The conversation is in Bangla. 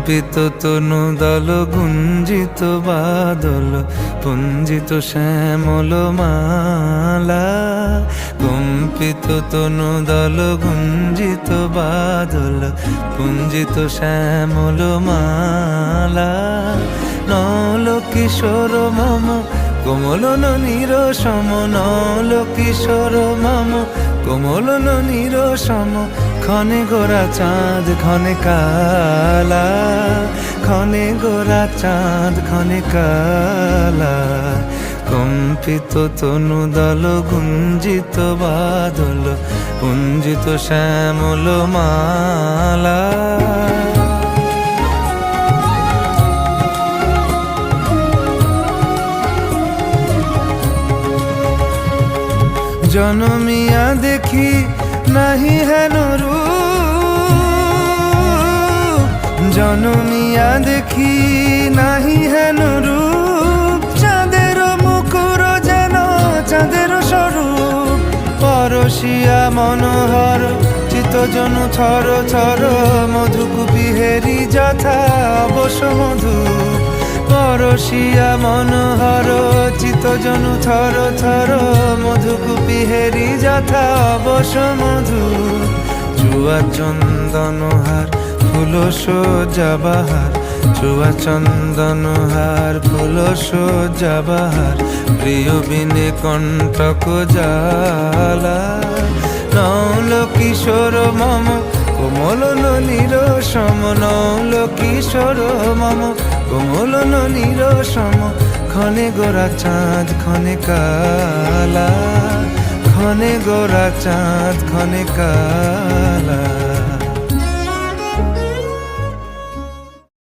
কম্পিত তনু দল গুঞ্জিত বাদল পুঞ্জিত শ্যামল মালা। কম্পিত তনু দল গুঞ্জিত বাদল পুঞ্জিত শ্যামল মালা। নল কিশোর মম কোমলন নিরসম, নল কিশোর মম কোমলন নিরসম। ক্ষণে গোরা চাঁদ ক্ষণে কালা, ক্ষণে গোরা চাঁদ ক্ষণে কালা। কম্পিত তনু দল গুঞ্জিত বাদল পুঞ্জিত শ্যামল মালা। জনমিয়া দেখি নাহি হেন রূপ, জনমিয়া দেখি নাহি হেন রূপ। চাঁদের মুকুর যেন চাঁদের স্বরূপ, পরশিয়া মনোহর চিত্তজনু থর থর। মধুকুপি হেরি যথা অবশ মধু, পরশিয়া মনোহর চিত্তজনু থর থর। মধুকুপি হেরি যথা অবশ মধু। চুয়া চন্দনহার ফুল সজ্জা বাহার, চুয়া চন্দনহার ফুল সজ্জা বাহার। প্রিয় বিনে কণ্টক জ্বালা। নল কিশোর মম কোমলন নিরসম, নল কিশোর মম কোমলন নিরসম। ক্ষণে গোরা চাঁদ ক্ষণে কালা, ক্ষণে গোরা চাঁদ ক্ষণে কালা।